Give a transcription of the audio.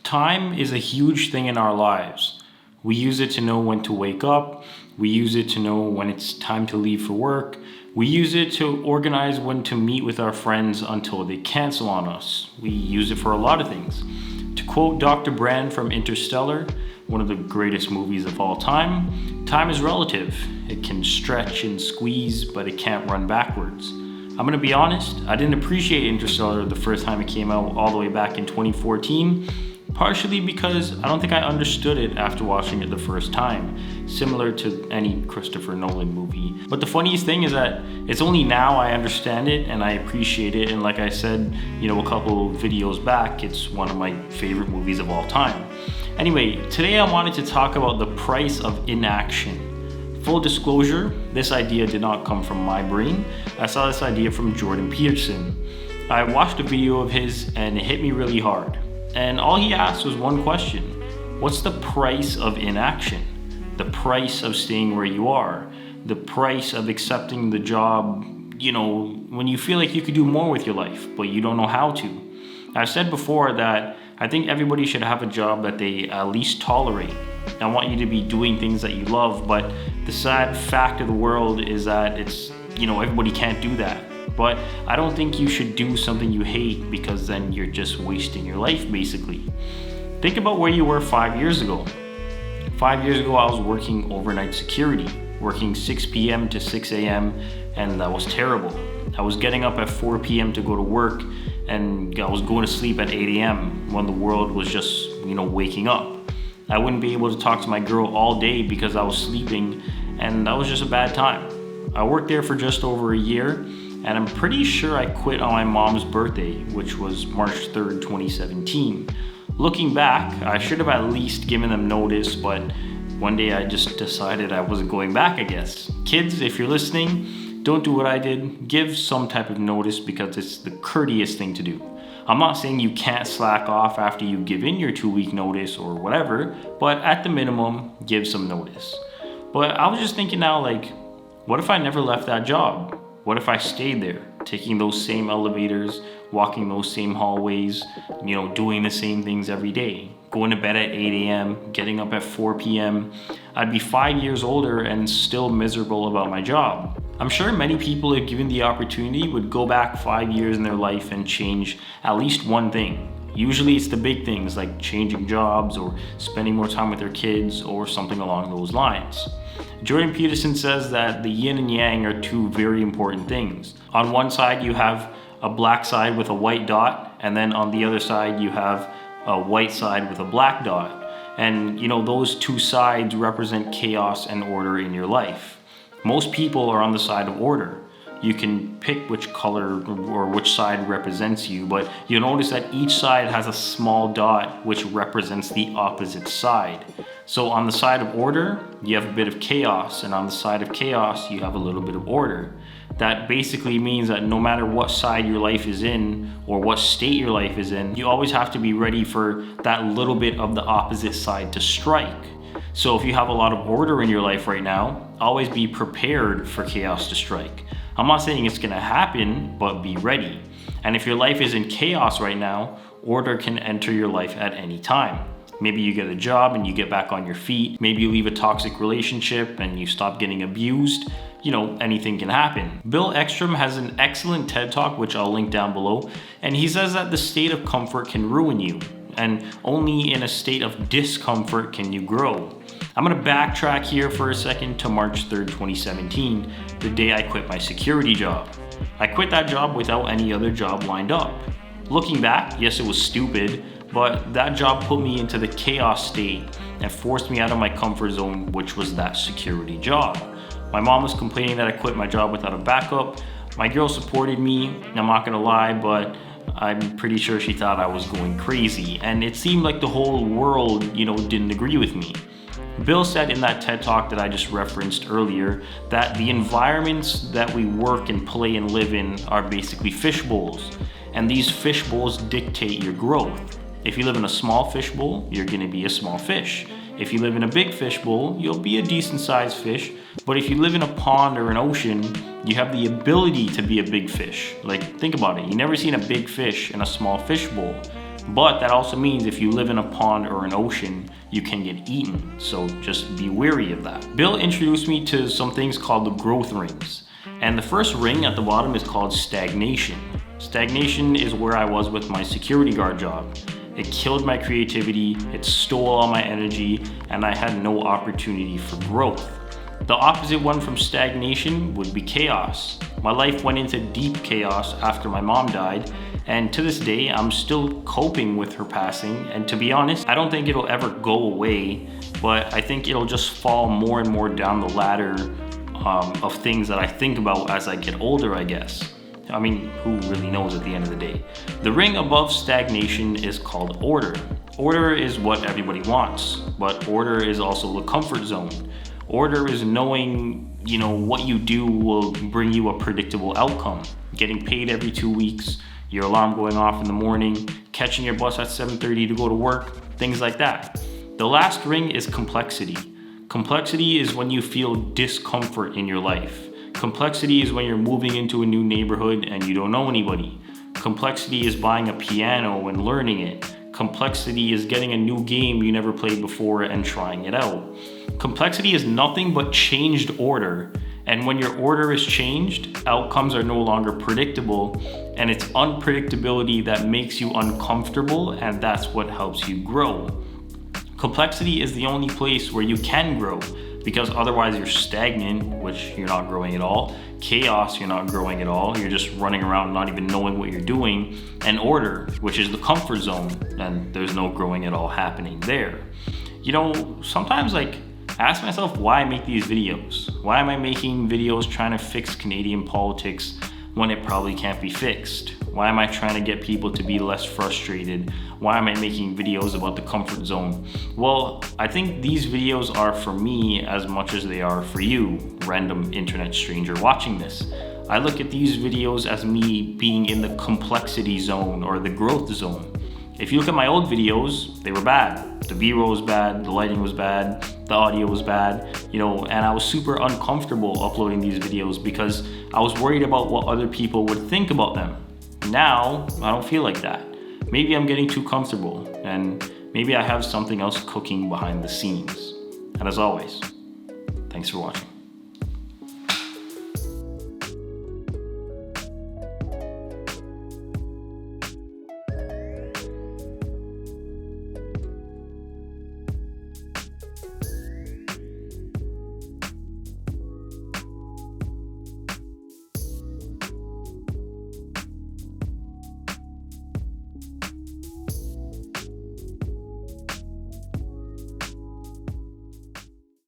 Time is a huge thing in our lives. We use it to know when to wake up. We use it to know when it's time to leave for work. We use it to organize when to meet with our friends until they cancel on us. We use it for a lot of things. To quote Dr. Brand from Interstellar, one of the greatest movies of all time is relative. It can stretch and squeeze, but it can't run backwards. I'm gonna be honest, I didn't appreciate Interstellar the first time it came out all the way back in 2014. Partially because I don't think I understood it after watching it the first time, similar to any Christopher Nolan movie. But the funniest thing is that it's only now I understand it and I appreciate it. And like I said, a couple videos back, it's one of my favorite movies of all time. Anyway, today I wanted to talk about the price of inaction. Full disclosure, this idea did not come from my brain. I saw this idea from Jordan Peterson. I watched a video of his and it hit me really hard. And all he asked was one question: what's the price of inaction? The price of staying where you are? The price of accepting the job, when you feel like you could do more with your life, but you don't know how to. I've said before that I think everybody should have a job that they at least tolerate. I want you to be doing things that you love, but the sad fact of the world is that everybody can't do that. But I don't think you should do something you hate, because then you're just wasting your life, basically. Think about where you were 5 years ago. 5 years ago, I was working overnight security, working 6 p.m. to 6 a.m., and that was terrible. I was getting up at 4 p.m. to go to work, and I was going to sleep at 8 a.m. when the world was just, waking up. I wouldn't be able to talk to my girl all day because I was sleeping, and that was just a bad time. I worked there for just over a year, and I'm pretty sure I quit on my mom's birthday, which was March 3rd, 2017. Looking back, I should have at least given them notice, but one day I just decided I wasn't going back, I guess. Kids, if you're listening, don't do what I did. Give some type of notice, because it's the courteous thing to do. I'm not saying you can't slack off after you give in your 2-week notice or whatever, but at the minimum, give some notice. But I was just thinking now, what if I never left that job? What if I stayed there, taking those same elevators, walking those same hallways, doing the same things every day, going to bed at 8 a.m., getting up at 4 p.m. I'd be 5 years older and still miserable about my job. I'm sure many people, if given the opportunity, would go back 5 years in their life and change at least one thing. Usually it's the big things like changing jobs or spending more time with their kids or something along those lines. Jordan Peterson says that the yin and yang are two very important things. On one side you have a black side with a white dot, and then on the other side you have a white side with a black dot. And those two sides represent chaos and order in your life. Most people are on the side of order. You can pick which color or which side represents you, but you'll notice that each side has a small dot which represents the opposite side. So on the side of order, you have a bit of chaos, and on the side of chaos, you have a little bit of order. That basically means that no matter what side your life is in or what state your life is in, you always have to be ready for that little bit of the opposite side to strike. So if you have a lot of order in your life right now, always be prepared for chaos to strike. I'm not saying it's gonna happen, but be ready. And if your life is in chaos right now, order can enter your life at any time. Maybe you get a job and you get back on your feet. Maybe you leave a toxic relationship and you stop getting abused. Anything can happen. Bill Ekstrom has an excellent TED Talk, which I'll link down below. And he says that the state of comfort can ruin you, and only in a state of discomfort can you grow. I'm gonna backtrack here for a second to March 3rd, 2017, the day I quit my security job. I quit that job without any other job lined up. Looking back, yes, it was stupid, but that job put me into the chaos state and forced me out of my comfort zone, which was that security job. My mom was complaining that I quit my job without a backup. My girl supported me, I'm not gonna lie, but I'm pretty sure she thought I was going crazy. And it seemed like the whole world, didn't agree with me. Bill said in that TED Talk that I just referenced earlier that the environments that we work and play and live in are basically fish bowls. And these fish bowls dictate your growth. If you live in a small fish bowl, you're gonna be a small fish. If you live in a big fish bowl, you'll be a decent sized fish. But if you live in a pond or an ocean, you have the ability to be a big fish. Think about it. You've never seen a big fish in a small fish bowl. But that also means if you live in a pond or an ocean, you can get eaten. So just be wary of that. Bill introduced me to some things called the growth rings. And the first ring at the bottom is called stagnation. Stagnation is where I was with my security guard job. It killed my creativity, it stole all my energy, and I had no opportunity for growth. The opposite one from stagnation would be chaos. My life went into deep chaos after my mom died, and to this day, I'm still coping with her passing. And to be honest, I don't think it'll ever go away, but I think it'll just fall more and more down the ladder of things that I think about as I get older, I guess. I mean, who really knows at the end of the day? The ring above stagnation is called order. Order is what everybody wants, but order is also the comfort zone. Order is knowing, what you do will bring you a predictable outcome. Getting paid every 2 weeks, your alarm going off in the morning, catching your bus at 7:30 to go to work, things like that. The last ring is complexity. Complexity is when you feel discomfort in your life. Complexity is when you're moving into a new neighborhood and you don't know anybody. Complexity is buying a piano and learning it. Complexity is getting a new game you never played before and trying it out. Complexity is nothing but changed order. And when your order is changed, outcomes are no longer predictable, and it's unpredictability that makes you uncomfortable, and that's what helps you grow. Complexity is the only place where you can grow, because otherwise you're stagnant, which you're not growing at all. Chaos, you're not growing at all. You're just running around not even knowing what you're doing. And order, which is the comfort zone, and there's no growing at all happening there. Sometimes ask myself why I make these videos. Why am I making videos trying to fix Canadian politics when it probably can't be fixed? Why am I trying to get people to be less frustrated? Why am I making videos about the comfort zone? Well, I think these videos are for me as much as they are for you, random internet stranger watching this. I look at these videos as me being in the complexity zone or the growth zone. If you look at my old videos, they were bad. The B-roll was bad, the lighting was bad, the audio was bad, and I was super uncomfortable uploading these videos because I was worried about what other people would think about them. Now, I don't feel like that. Maybe I'm getting too comfortable, and maybe I have something else cooking behind the scenes. And as always, thanks for watching.